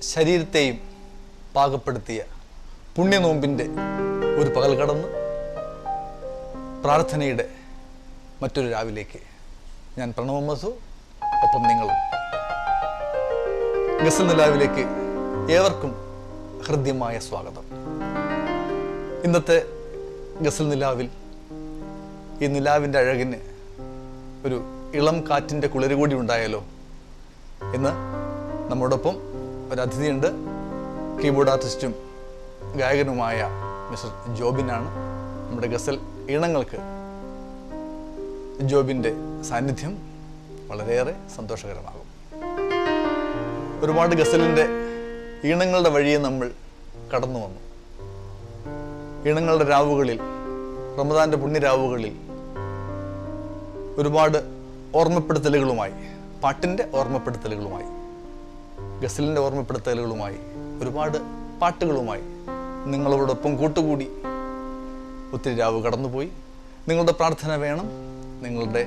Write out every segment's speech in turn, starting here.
ശരീരത്തെയും പാകപ്പെടുത്തിയ പുണ്യനോമ്പിൻ്റെ ഒരു പകൽ കടന്ന് പ്രാർത്ഥനയുടെ മറ്റൊരു രാവിലേക്ക് ഞാൻ പ്രണവ് മധു, ഒപ്പം നിങ്ങളും. ഗസൽ നിലാവിലേക്ക് ഏവർക്കും ഹൃദ്യമായ സ്വാഗതം. ഇന്നത്തെ ഗസൽ നിലാവിൽ ഈ നിലാവിൻ്റെ അഴകിന് ഒരു ഇളം കാറ്റിൻ്റെ കുളിര് കൂടി ഉണ്ടായാലോ എന്ന് നമ്മോടൊപ്പം ഒരു അതിഥിയുണ്ട്. Keyboard ആർട്ടിസ്റ്റും ഗായകനുമായ mister ജോബിനാണ്. നമ്മുടെ ഗസൽ ഈണങ്ങൾക്ക് ജോബിൻ്റെ സാന്നിധ്യം വളരെയേറെ സന്തോഷകരമാകും. ഒരുപാട് ഗസലിൻ്റെ ഈണങ്ങളുടെ വഴിയെ നമ്മൾ കടന്നു വന്നു. ഈണങ്ങളുടെ രാവുകളിൽ, റമദാൻ്റെ പുണ്യരാവുകളിൽ ഒരുപാട് ഓർമ്മപ്പെടുത്തലുകളുമായി, പാട്ടിൻ്റെ ഓർമ്മപ്പെടുത്തലുകളുമായി, ഗസലിൻ്റെ ഓർമ്മപ്പെടുത്തലുകളുമായി, ഒരുപാട് പാട്ടുകളുമായി നിങ്ങളോടൊപ്പം കൂട്ടുകൂടി ഒത്തിരി രാവ് കടന്നുപോയി. നിങ്ങളുടെ പ്രാർത്ഥന വേണം, നിങ്ങളുടെ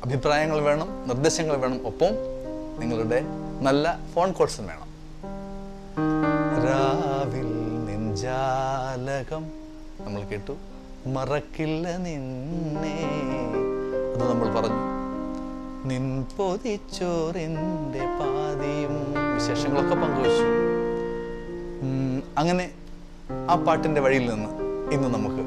അഭിപ്രായങ്ങൾ വേണം, നിർദ്ദേശങ്ങൾ വേണം, ഒപ്പം നിങ്ങളുടെ നല്ല ഫോൺ കോൾസും വേണം. രാവിൽ നെഞ്ചാലകം നമ്മൾ കേട്ടു, മറക്കില്ല നിന്നെ, അത് നമ്മൾ പറഞ്ഞു. നിൻ പൊതിച്ചോറിൻ്റെ പാതിയും വിശേഷങ്ങളൊക്കെ പങ്കുവച്ചു. അങ്ങനെ ആ പാട്ടിൻ്റെ വഴിയിൽ നിന്ന് ഇന്ന് നമുക്ക്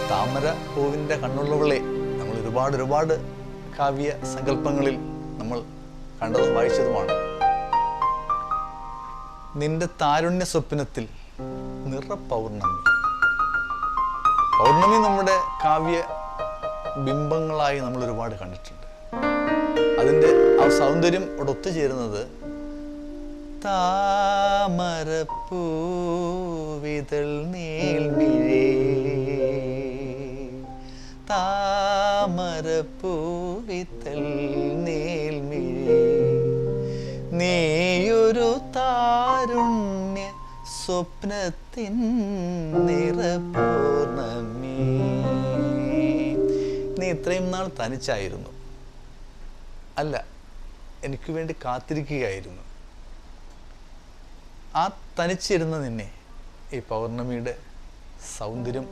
താമരപ്പൂവിൻ്റെ കണ്ണുള്ളവളെ നമ്മൾ ഒരുപാട് കാവ്യ സങ്കല്പങ്ങളിൽ നമ്മൾ കണ്ടതും വായിച്ചതുമാണ്. നിന്റെ താരുണ്യ സ്വപ്നത്തിൽ നിറ പൗർണമി. പൗർണമി നമ്മുടെ കാവ്യ ബിംബങ്ങളായി നമ്മൾ ഒരുപാട് കണ്ടിട്ടുണ്ട്. അതിൻ്റെ ആ സൗന്ദര്യം അവിടെ ഒത്തുചേരുന്നത് താമരപ്പൂവിതൾ നീൽമിഴി, താമരപ്പൂവിതൾ നീൽമിഴി, നീയൊരു താരുണ്യ സ്വപ്നത്തിൻ നിറപൂർണമി. നീ ഇത്രയും നാൾ തനിച്ചായിരുന്നു, അല്ല, എനിക്ക് വേണ്ടി കാത്തിരിക്കുകയായിരുന്നു. ആ തനിച്ചിരുന്ന നിന്നെ ഈ പൗർണമിയുടെ സൗന്ദര്യം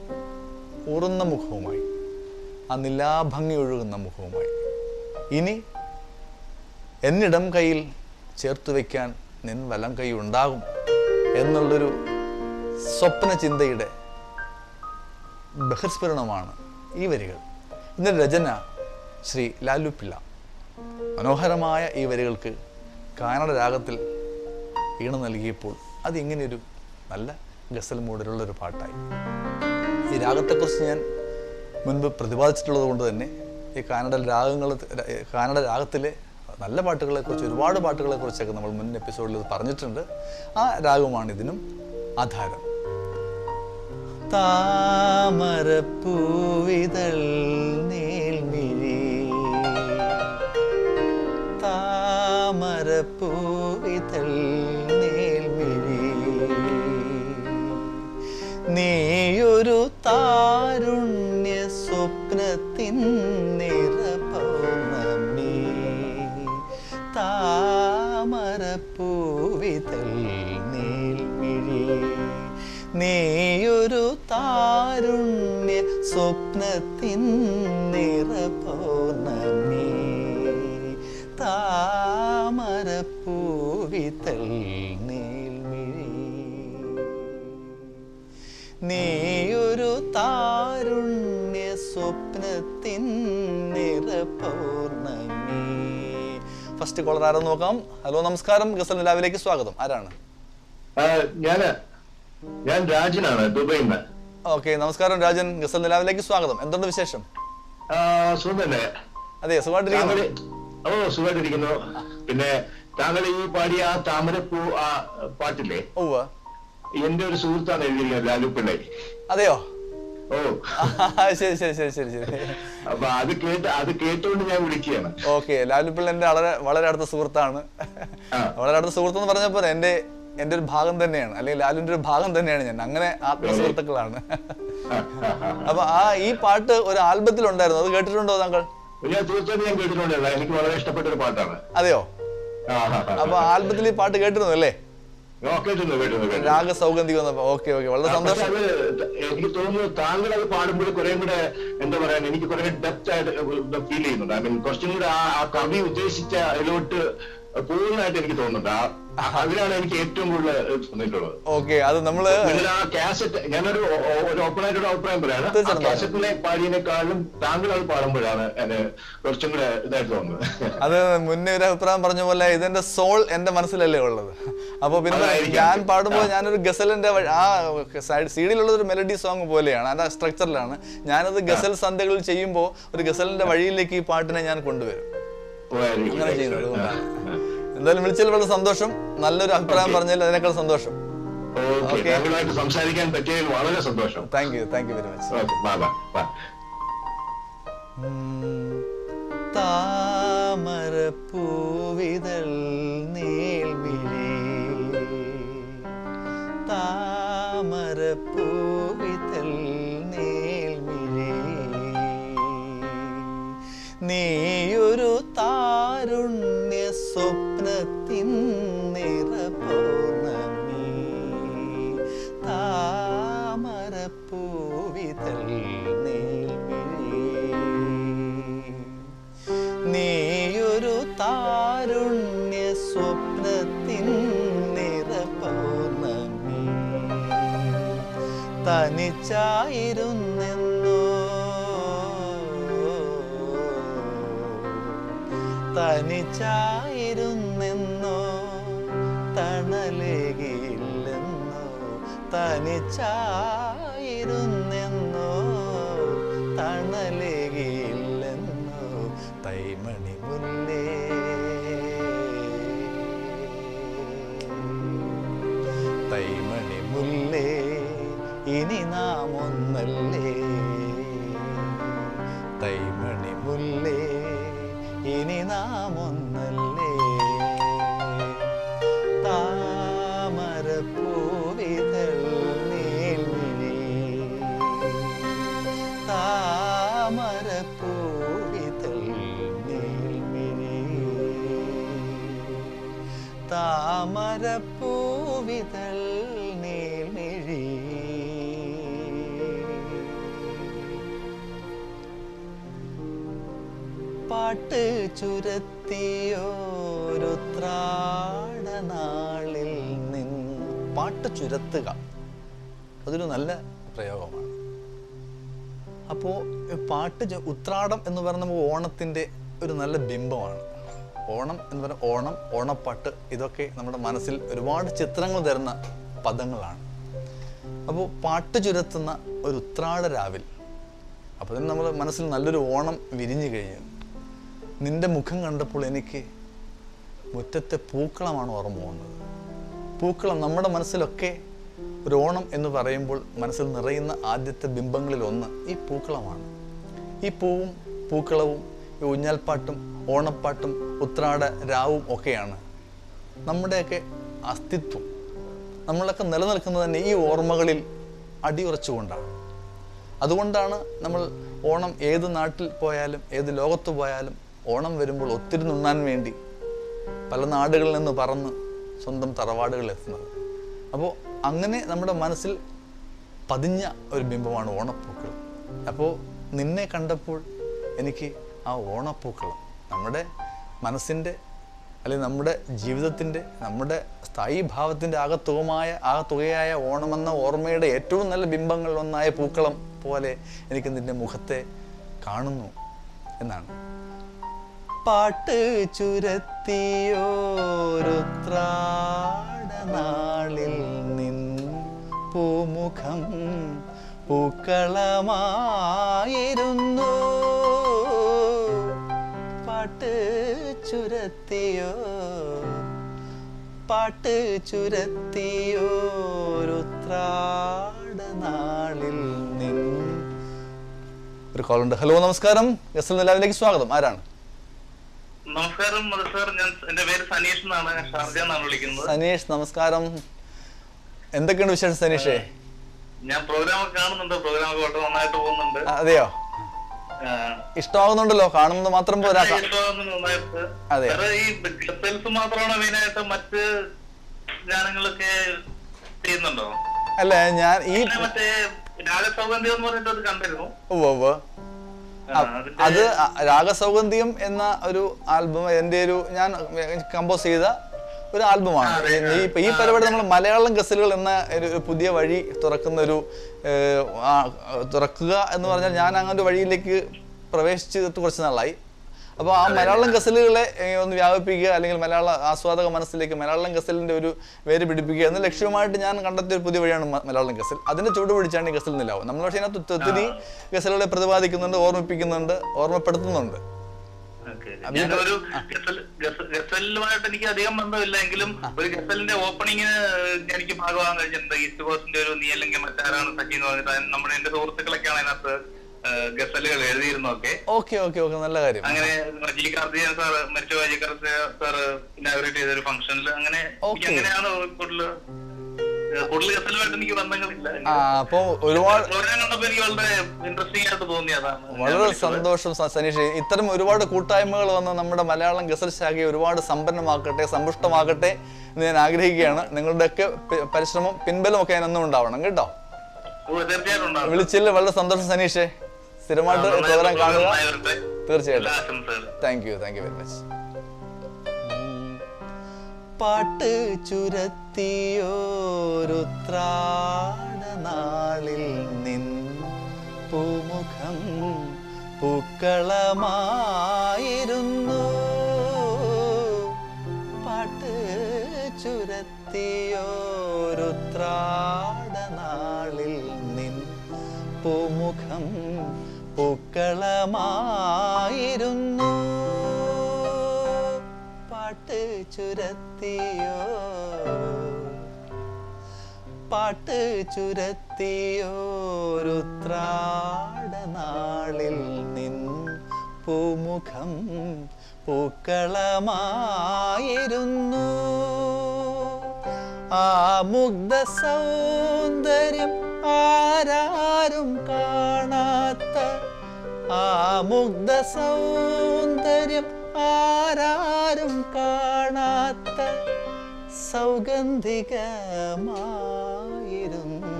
ഊറുന്ന മുഖവുമായി, ആ നിലാഭംഗി ഒഴുകുന്ന മുഖവുമായി, ഇനി എന്നിടം കയ്യിൽ ചേർത്ത് വയ്ക്കാൻ നിൻ വലം കൈ ഉണ്ടാകും എന്നുള്ളൊരു സ്വപ്ന ചിന്തയുടെ ബഹിർസ്ഫുരണമാണ് ഈ വരികൾ. ഇതിൻ്റെ രചന ശ്രീ ലാലു പിള്ള. മനോഹരമായ ഈ വരികൾക്ക് കാനഡ രാഗത്തിൽ ഈണം നൽകിയപ്പോൾ അതിങ്ങനെയൊരു നല്ല ഗസൽ മൂഡിലുള്ളൊരു പാട്ടായി. ഈ രാഗത്തെക്കുറിച്ച് ഞാൻ മുൻപ് പ്രതിപാദിച്ചിട്ടുള്ളത് കൊണ്ട് തന്നെ ഈ കാനഡ രാഗത്തിലെ നല്ല പാട്ടുകളെക്കുറിച്ച്, ഒരുപാട് പാട്ടുകളെക്കുറിച്ചൊക്കെ നമ്മൾ മുൻ എപ്പിസോഡിൽ പറഞ്ഞിട്ടുണ്ട്. ആ രാഗമാണ് ഇതിനും ആധാരം. താമരപ്പൂവിതൾ നീൽമിഴി, താമരപ്പൂവിതൾ നീൽമിഴി, നീയൊരു താരുണ്യ സ്വപ്നത്തിൻ നിറപൗർണമി, താമരപ്പൂവിതൾ നീൽമിഴി, നീയൊരു താരുണ്യ സ്വപ്നത്തിൻ നിറപൗർണമി, താമരപ്പൂവിതൾ നീൽ നീയൊരു താരുണ്യ സ്വപ്നത്തിൻ നിറപൗർണമി. ഫസ്റ്റ് കോളർ ആരെന്ന് നോക്കാം. ഹലോ, നമസ്കാരം. ഗസൽ നിലാവിലേക്ക് സ്വാഗതം. ആരാണ്? ഞാൻ രാജനാണ്, ദുബൈയിൽ നിന്ന്. ഓക്കെ, നമസ്കാരം രാജൻ. ഗസൽ നിലാവിലേക്ക് സ്വാഗതം. എന്തുണ്ട് വിശേഷം? അതെ, സുഖമായിട്ടിരിക്കുന്നു. പിന്നെ താങ്കൾ ഈ പാടിയ ആ താമരപ്പൂ ആ പാട്ടില്ലേ, എന്റെ ഒരു സുഹൃത്താണ് എഴുതിയിരിക്കുന്നത്, ലാലു പിള്ളൈ. അതെയോ? ഓ, ശരി ശരി ശരി ശരി ശരി. അപ്പൊ അത് കേട്ടുകൊണ്ട് ഞാൻ വിളിക്കുകയാണ്. ഓക്കെ, ലാലു പിള്ള എന്റെ വളരെ അടുത്ത സുഹൃത്താണ്. വളരെ അടുത്ത സുഹൃത്ത് എന്ന് പറഞ്ഞപ്പോ എന്റെ ഒരു ഭാഗം തന്നെയാണ്, അല്ലെങ്കിൽ ലാലുവിന്റെ ഒരു ഭാഗം തന്നെയാണ് ഞാൻ. അങ്ങനെ ആത്മസുഹൃത്തുക്കളാണ്. അപ്പൊ ഈ പാട്ട് ഒരു ആൽബത്തിൽ ഉണ്ടായിരുന്നു, അത് കേട്ടിട്ടുണ്ടോ താങ്കൾ? ഞാൻ തീർച്ചയായിട്ടും ഞാൻ കേട്ടിട്ടുണ്ടല്ലോ, എനിക്ക് വളരെ ഇഷ്ടപ്പെട്ട ഒരു പാട്ടാണ്. അതെയോ? അപ്പൊ ആൽബത്തിൽ ഈ പാട്ട് കേട്ടിരുന്നു അല്ലേ? രാഗ സൗഗന്ധികം. ഓക്കെ ഓക്കെ, വളരെ സന്തോഷം. എനിക്ക് തോന്നുന്നു താങ്കൾ അത് പാടുമ്പോൾ കുറെ കൂടെ എന്താ പറയാ, എനിക്ക് കുറെ ഡെപ്ത് ആയിട്ട് ഫീൽ ചെയ്യുന്നുണ്ട്. ഐ മീൻ കുറച്ചും കൂടെ ആ കവി ഉദ്ദേശിച്ച അതിലോട്ട് പൂർണ്ണമായിട്ട് എനിക്ക് തോന്നുന്നുണ്ട്. അതിനാണ് എനിക്ക് ഏറ്റവും കൂടുതൽ തോന്നിയിട്ടുള്ളത്. ഓക്കെ, അത് നമ്മള് ആ കാസറ്റ്, ഞാനൊരു ഓപ്പണായിട്ടൊരു അഭിപ്രായം പറയാണ്, കാസറ്റിലെ പാടിയതിനേക്കാളും താങ്കൾ അത് പാടുമ്പോഴാണ് കുറച്ചും കൂടെ ഇതായിട്ട് തോന്നുന്നത്. അത് മുന്നേ ഒരു അഭിപ്രായം പറഞ്ഞ പോലെ ഇതിന്റെ സോൾ എന്റെ മനസ്സിലല്ലേ ഉള്ളത്. അപ്പൊ പിന്നെ ഞാൻ പാടുമ്പോൾ ഞാനൊരു ഗസലിന്റെ ആ സീഡിലുള്ളത് ഒരു മെലഡി സോങ് പോലെയാണ്, അതിന്റെ സ്ട്രക്ചറിലാണ്. ഞാനത് ഗസൽ സന്ധ്യകളിൽ ചെയ്യുമ്പോൾ ഒരു ഗസലിന്റെ വഴിയിലേക്ക് ഈ പാട്ടിനെ ഞാൻ കൊണ്ടുവരും. അങ്ങനെ ചെയ്യുന്നത് കൊണ്ടാണ്. എന്തായാലും വിളിച്ചതിൽ വളരെ സന്തോഷം. നല്ലൊരു അഭിപ്രായം പറഞ്ഞാൽ അതിനേക്കാൾ സന്തോഷം. സംസാരിക്കാൻ പറ്റിയതിൽ വളരെ സന്തോഷം. Thank you very much. താമരപ്പൂവിതൾ നീൾമിഴി, താമരപ്പൂവിതൾ നീൾമിഴി, നീയൊരു താരുണ്യ സ്വപ്നത്തിൻ നിറപൗർണമി, താമരപ്പൂവിതൾ നീൾമിഴി, നീയൊരു താരുണ്യ സ്വപ്നത്തിൻ നിറപൗർണമി, തനിച്ചായിരുന്നെന്നോ തനിച്ചായിരുന്നെന്നോ തണലേകില്ലെന്നോ, തനിച്ചായിരുന്നെന്നോ തണലേകില്ലെന്നോ, തൈമണി മുല്ലേ തൈമണി മുല്ലേ, ഇനി നാം ഒന്നല്ലേ, തൈമണി മുല്ലേ, ഇനി നാം ഒന്നല്ലേ, താമരപ്പൂവിതൾ നീൾമിഴി, താമരപ്പൂവിതൾ നീൾമിഴി, താമരപ്പൂവിതൾ നീൾമിഴി. പാട്ട് ചുരത്തിയോരുത്രാടനാളിൽ നിന്ന്. പാട്ട് ചുരത്തുക, അതൊരു നല്ല പ്രയോഗമാണ്. അപ്പോൾ പാട്ട് ഉത്രാടം എന്ന് പറയുന്നത് ഓണത്തിൻ്റെ ഒരു നല്ല ബിംബമാണ്. ഓണം എന്ന് പറയുന്ന ഓണം, ഓണപ്പാട്ട്, ഇതൊക്കെ നമ്മുടെ മനസ്സിൽ ഒരുപാട് ചിത്രങ്ങൾ തരുന്ന പദങ്ങളാണ്. അപ്പോൾ പാട്ട് ചുരത്തുന്ന ഒരു ഉത്രാട രാവിൽ, അപ്പോൾ തന്നെ നമ്മുടെ മനസ്സിൽ നല്ലൊരു ഓണം വിരിഞ്ഞു കഴിഞ്ഞു. നിന്റെ മുഖം കണ്ടപ്പോൾ എനിക്ക് മുറ്റത്തെ പൂക്കളമാണ് ഓർമ്മ വന്നത്. പൂക്കളം നമ്മുടെ മനസ്സിലൊക്കെ ഒരു ഓണം എന്ന് പറയുമ്പോൾ മനസ്സിൽ നിറയുന്ന ആദ്യത്തെ ബിംബങ്ങളിലൊന്ന് ഈ പൂക്കളമാണ്. ഈ പൂവും പൂക്കളവും ഈ ഊഞ്ഞാൽപ്പാട്ടും ഓണപ്പാട്ടും ഉത്രാട രാവും ഒക്കെയാണ് നമ്മുടെയൊക്കെ അസ്തിത്വം. നമ്മളൊക്കെ നിലനിൽക്കുന്നത് തന്നെ ഈ ഓർമ്മകളിൽ അടിയുറച്ചുകൊണ്ടാണ്. അതുകൊണ്ടാണ് നമ്മൾ ഓണം ഏത് നാട്ടിൽ പോയാലും ഏത് ലോകത്ത് പോയാലും ഓണം വരുമ്പോൾ ഒത്തിരി നുണ്ണാൻ വേണ്ടി പല നാടുകളിൽ നിന്ന് പറന്ന് സ്വന്തം തറവാടുകളിൽ എത്തുന്നത്. അപ്പോൾ അങ്ങനെ നമ്മുടെ മനസ്സിൽ പതിഞ്ഞ ഒരു ബിംബമാണ് ഓണപ്പൂക്കൾ. അപ്പോൾ നിന്നെ കണ്ടപ്പോൾ എനിക്ക് ആ ഓണപ്പൂക്കളം നമ്മുടെ മനസ്സിൻ്റെ അല്ലെങ്കിൽ നമ്മുടെ ജീവിതത്തിൻ്റെ നമ്മുടെ സ്ഥായി ഭാവത്തിൻ്റെ ആകത്തുകയായ ഓണമെന്ന ഓർമ്മയുടെ ഏറ്റവും നല്ല ബിംബങ്ങളിൽ ഒന്നായ പൂക്കളം പോലെ എനിക്ക് നിന്റെ മുഖത്തെ കാണുന്നു എന്നാണ്. പാട്ട് ചുരത്തിയോരുത്രാടനാളിൽ നിൻ പൂമുഖം പൂക്കളമായിരുന്നു. പാട്ട് ചുരത്തിയോരുത്രാടനാളിൽ നിൻ. ഒരു കോളുണ്ട്. ഹലോ, നമസ്കാരം. ഗസൽ നിലാവിലേക്ക് സ്വാഗതം. ആരാണ്? നമസ്കാരം സാർ, ഞാൻ എന്റെ പേര് സനീഷ് എന്നാണ്, ഷാർജ എന്നാണ് വിളിക്കുന്നത്. സനീഷ്, നമസ്കാരം. എന്തൊക്കെയുണ്ട് വിശേഷം സനീഷേ? ഞാൻ പ്രോഗ്രാം കാണുന്നുണ്ട്, പ്രോഗ്രാം വളരെ നന്നായിട്ട് പോകുന്നുണ്ട്. അതെയോ? ഇഷ്ടമാകുന്നുണ്ടല്ലോ, കാണുന്നത് മാത്രം പോരാ. അതെ, ഈ ഗസൽസ് മാത്രമാണോ മെയിനായിട്ട്, മറ്റ് ഗാനങ്ങളൊക്കെ ചെയ്യുന്നുണ്ടോ? അല്ല, ഞാൻ ഈ മറ്റേ രാഗസൗഗന്ധികം എന്ന് പറഞ്ഞിട്ട് അത് കണ്ടിരുന്നു. അത് രാഗസൗഗന്ധിയം എന്ന ഒരു ആൽബം എൻ്റെ ഞാൻ കമ്പോസ് ചെയ്ത ഒരു ആൽബമാണ്. ഈ പരിപാടി നമ്മൾ മലയാളം ഗസലുകൾ എന്ന ഒരു പുതിയ വഴി തുറക്കുക എന്ന് പറഞ്ഞാൽ ഞാൻ അങ്ങനെ ഒരു വഴിയിലേക്ക് പ്രവേശിച്ചിട്ട് കുറച്ച് നാളായി. അപ്പോൾ ആ മലയാളം ഗസലുകളെ ഒന്ന് വ്യാപിപ്പിക്കുക, അല്ലെങ്കിൽ മലയാള ആസ്വാദക മനസ്സിലേക്ക് മലയാളം ഗസലിൻ്റെ ഒരു വേര് പിടിപ്പിക്കുക എന്ന ലക്ഷ്യമായിട്ട് ഞാൻ കണ്ടെത്തിയ ഒരു പുതിയ വഴിയാണ് മലയാളം ഗസൽ. അതിൻ്റെ ചുവട് പിടിച്ചാണ് ഈ ഗസൽ നിലാവ്. നമ്മൾ പക്ഷേ അതിനകത്ത് ഒത്തിരി ഗസലുകളെ പ്രതിപാദിക്കുന്നുണ്ട്, ഓർമ്മിപ്പിക്കുന്നുണ്ട്, ഓർമ്മപ്പെടുത്തുന്നുണ്ട്. ഗസലുമായിട്ട് എനിക്ക് അധികം ബന്ധമില്ല, എങ്കിലും ഒരു ഗസലിന്റെ ഓപ്പണിങ് എനിക്ക് ഭാഗമാകാൻ കഴിഞ്ഞിട്ടുണ്ട്. ഈസ്റ്റ് കോസ്റ്റിന്റെ ഒരു നീ അല്ലെങ്കിൽ മറ്റാരാണ് സഖി എന്ന് പറഞ്ഞിട്ട് നമ്മുടെ എന്റെ സുഹൃത്തുക്കളൊക്കെയാണ് അതിനകത്ത് ഗസലുകൾ എഴുതിയിരുന്നൊക്കെ. നല്ല കാര്യം. അങ്ങനെ ജി കാർത്തികൻ സാറ്, മരിച്ച ജി കാർത്തിക സാറ് ഇനാഗുറേറ്റ് ചെയ്ത ഒരു ഫംഗ്ഷനിൽ അങ്ങനെയാണ് കൂടുതൽ ഗസലുമായിട്ട് എനിക്ക് ബന്ധങ്ങളില്ല. അപ്പൊ ഒരുപാട് പ്രോഗ്രാം കണ്ടപ്പോ എനിക്ക് വളരെ ഇൻട്രസ്റ്റിംഗ് ആയിട്ട് തോന്നിയതാണ്. വളരെ സന്തോഷം സനീഷ്. ഇത്തരം ഒരുപാട് കൂട്ടായ്മകൾ വന്ന് നമ്മുടെ മലയാളം ഗസൽ ശാഖയെ ഒരുപാട് സമ്പന്നമാക്കട്ടെ, സമ്പുഷ്ടമാക്കട്ടെ എന്ന് ഞാൻ ആഗ്രഹിക്കുകയാണ്. നിങ്ങളുടെയൊക്കെ പരിശ്രമം പിൻബലം ഒക്കെ എന്നും ഉണ്ടാവണം കേട്ടോ. വിളിച്ചില്ല, വളരെ സന്തോഷം സനീഷേ. സ്ഥിരമായിട്ട് പ്രോഗ്രാം കാണുക. തീർച്ചയായിട്ടും. Thank you very much. പാട്ട് ചുരത്തിയോരുത്രാടനാളിൽ നിൻ പൂമുഖം പൂക്കളമായിരുന്നു. പാട്ട് ചുരത്തിയോരുത്രാടനാളിൽ നിൻ പൂമുഖം പൂക്കളമായിരുന്നു. പാട്ട് ചുരത്തിയോരുത്രാടനാളിൽ നിൻ പൂമുഖം പൂക്കളമായിരുന്നു. ആ മുഗ്ധ സൗന്ദര്യം ആരാരും കാണാത്ത, ആ മുഗ്ധ സൗന്ദര്യം ആരാരും കാണാത്ത സൗഗന്ധികമായിരുന്നു.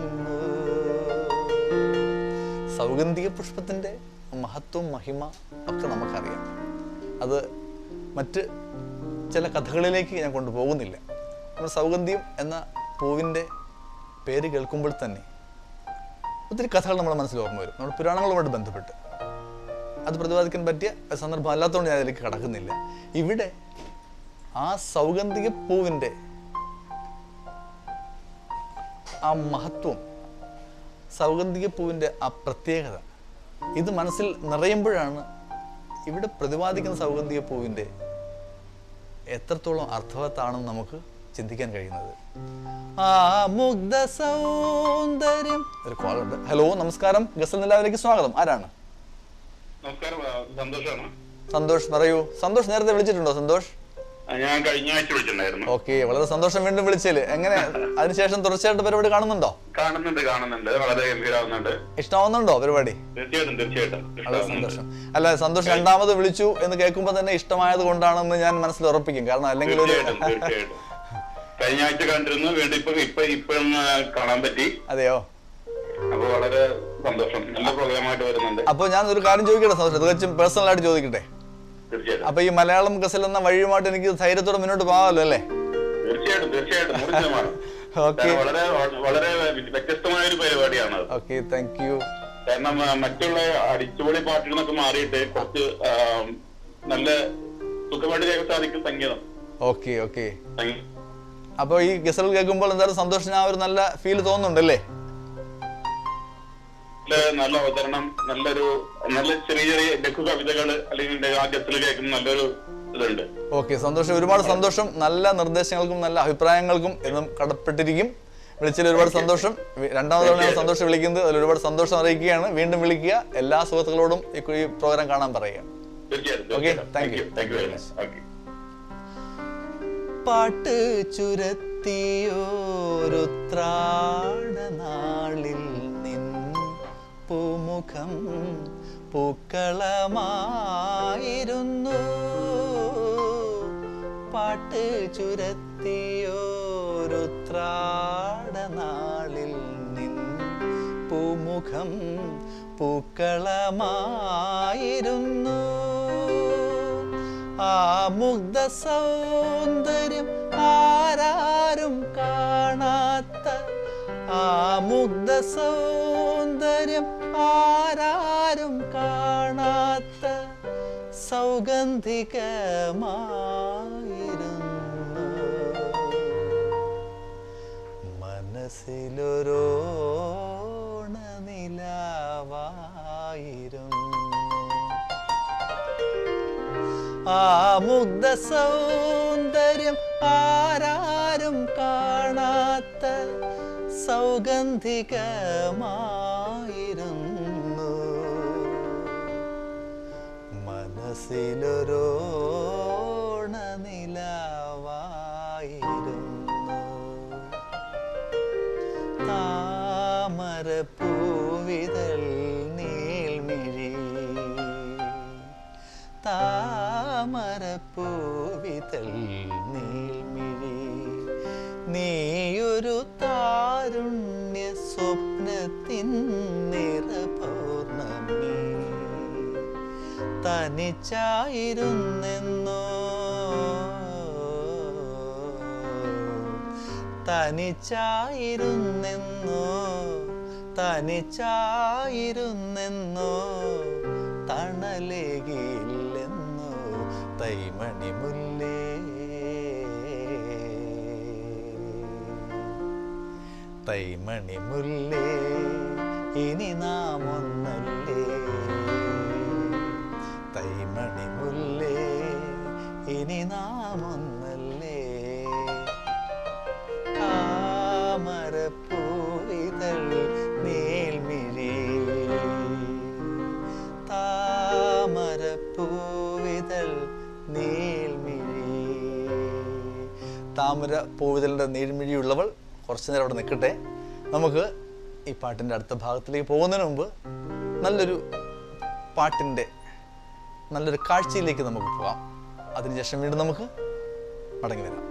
സൗഗന്ധിക പുഷ്പത്തിൻ്റെ മഹത്വം, മഹിമ ഒക്കെ നമുക്കറിയാം. അത് മറ്റ് ചില കഥകളിലേക്ക് ഞാൻ കൊണ്ടുപോകുന്നില്ല. നമ്മൾ സൗഗന്ധികം എന്ന പൂവിൻ്റെ പേര് കേൾക്കുമ്പോൾ തന്നെ ഒത്തിരി കഥകൾ നമ്മുടെ മനസ്സിൽ ഓർമ്മ വരും, നമ്മുടെ പുരാണങ്ങളുമായിട്ട് ബന്ധപ്പെട്ട്. അത് പ്രതിപാദിക്കാൻ പറ്റിയ സന്ദർഭം അല്ലാത്തതുകൊണ്ട് ഞാൻ അതിലേക്ക് കടക്കുന്നില്ല. ഇവിടെ ആ സൗഗന്ധിക പൂവിൻ്റെ ആ മഹത്വം, സൗഗന്ധിക പൂവിൻ്റെ ആ പ്രത്യേകത ഇത് മനസ്സിൽ നിറയുമ്പോഴാണ് ഇവിടെ പ്രതിപാദിക്കുന്ന സൗഗന്ധിക പൂവിൻ്റെ എത്രത്തോളം അർത്ഥവത്താണെന്ന് നമുക്ക് ചിന്തിക്കാൻ കഴിയുന്നത്. ആ മുഗ്ധ സൗന്ദര്യം. ഒരു കോളുണ്ട്. ഹലോ, നമസ്കാരം. ഗസൽ നിലാവിലേക്ക് സ്വാഗതം. ആരാണ്? സന്തോഷ്, പറയൂ. സന്തോഷ് നേരത്തെ വിളിച്ചിട്ടുണ്ടോ? സന്തോഷ്, ഞാൻ കഴിഞ്ഞ ആഴ്ച വിളിച്ചിട്ടുണ്ടായിരുന്നു. ഓക്കെ, വളരെ സന്തോഷം വീണ്ടും വിളിച്ചതില്. എങ്ങനെ അതിനുശേഷം തുടർച്ചയായിട്ട് പരിപാടി കാണുന്നുണ്ടോ? കാണുന്നുണ്ട്, വളരെ ഗംഭീരമാവുന്നുണ്ട്. ഇഷ്ടമാവുന്നുണ്ടോ പരിപാടി? തീർച്ചയായിട്ടും. വളരെ സന്തോഷം. അല്ല, സന്തോഷം രണ്ടാമത് വിളിച്ചു എന്ന് കേൾക്കുമ്പോൾ തന്നെ ഇഷ്ടമായത് കൊണ്ടാണെന്ന് ഞാൻ മനസ്സിൽ ഉറപ്പിക്കും. കാരണം അല്ലെങ്കിൽ ഒരു കഴിഞ്ഞ ആഴ്ച കണ്ടിരുന്നു, വീണ്ടും ഇപ്പൊ കാണാൻ പറ്റി. അതെയോ? അപ്പൊ വളരെ സന്തോഷം. നല്ല പ്രോഗ്രാമായിട്ട് വരുന്നുണ്ട്. അപ്പൊ ഞാൻ ഒരു കാര്യം ചോദിക്കട്ടെ സന്തോഷം, തികച്ചും പേഴ്സണൽ ആയിട്ട് ചോദിക്കട്ടെ. അപ്പൊ ഈ മലയാളം ഗസൽ എന്ന വഴിയുമായിട്ട് എനിക്ക് ധൈര്യത്തോടെ മുന്നോട്ട് പോകാമല്ലോ അല്ലേ? തീർച്ചയായിട്ടും 100%. ഓക്കെ വളരെ വളരെ വ്യത്യസ്തമായ ഒരു പരിപാടിയാണ്. Okay, thank you. കാരണം മറ്റുള്ള അടിച്ചുപൊളി പാട്ടുകളൊക്കെ മാറിയിട്ട് കുറച്ച് നല്ല സുഖമായിട്ട് കേൾക്കാൻ സാധിക്കും സംഗീതം. Okay okay. അപ്പോൾ ഈ ഗസൽ കേൾക്കുമ്പോൾ എന്തായാലും സന്തോഷത്തിന് ആ ഒരു നല്ല ഫീൽ തോന്നുന്നുണ്ടല്ലേ? നല്ല അവതരണം, നല്ല ചെറിയ ചെറിയ ലഘു കവിതകൾ അല്ലെങ്കിൽ ആ ഗസൽ കേൾക്കുന്ന നല്ലൊരു ഇതുണ്ട്. ഓക്കെ, സന്തോഷം, ഒരുപാട് സന്തോഷം. നല്ല നിർദ്ദേശങ്ങൾക്കും നല്ല അഭിപ്രായങ്ങൾക്കും എന്നും കടപ്പെട്ടിരിക്കും. വിളിച്ചതിൽ ഒരുപാട് സന്തോഷം. രണ്ടാമത് തവണ സന്തോഷം വിളിക്കുന്നത്, അതിൽ ഒരുപാട് സന്തോഷം അറിയിക്കുകയാണ്. വീണ്ടും വിളിക്കുക. എല്ലാ സുഹൃത്തുക്കളോടും ഈ പ്രോഗ്രാം കാണാൻ പറയുക. Okay, thank you. പാട്ട് ചുരത്തിയോരുത്രാടനാളിൽ നിൻ പൂമുഖം പൂക്കളമായിരുന്നു. പാട്ട് ചുരത്തിയോരുത്രാടനാളിൽ നിൻ പൂമുഖം പൂക്കളമായിരുന്നു. ആ മുഗ്ധ സൗന്ദര്യം ആരാരും കാണാത്ത, ആ മുഗ്ധ സൗന്ദര്യം ആരാരും കാണാത്ത സൗഗന്ധികമായിരുന്നു. മനസ്സിലൊരോണനിലാവായിരുന്നു. ആ മുഗ്ധ സൗന്ദര്യം ആരാരും കാണാത്ത സൗഗന്ധികമായിരുന്നു. മനസ്സിലൊരോണനിലാവായിരുന്നു. താമരപ്പൂവിതൾ നീൾമിഴി, താമരപ്പൂവിതൾ നീൾമിഴി, നീയൊരു താരുണ്യ സ്വപ്നത്തിൻ നിറപൗർണമി. തനിച്ചായിരുന്നെന്നോ, തനിച്ചായിരുന്നെന്നോ, തനിച്ചായിരുന്നെന്നോ, തണലേകില്ലെന്നോ തൈമണിമുല്ലേ. തൈമണിമുല്ലേ, ഇനി നാം ഒന്നല്ലേ. തൈമണിമുല്ലേ, ഇനി നാം ഒന്നല്ലേ. താമരപ്പൂവിതൾ നീൾമിഴി, താമരപ്പൂവിതൾ നീൾമിഴി. താമര പൂവിതളിൻ്റെ നീൾമിഴിയുള്ളവൾ കുറച്ചു നേരം അവിടെ നിൽക്കട്ടെ. നമുക്ക് ഈ പാട്ടിൻ്റെ അടുത്ത ഭാഗത്തിലേക്ക് പോകുന്നതിന് മുമ്പ് നല്ലൊരു പാട്ടിൻ്റെ നല്ലൊരു കാഴ്ചയിലേക്ക് നമുക്ക് പോകാം. അതിനുശേഷം വീണ്ടും നമുക്ക് മടങ്ങി വരാം.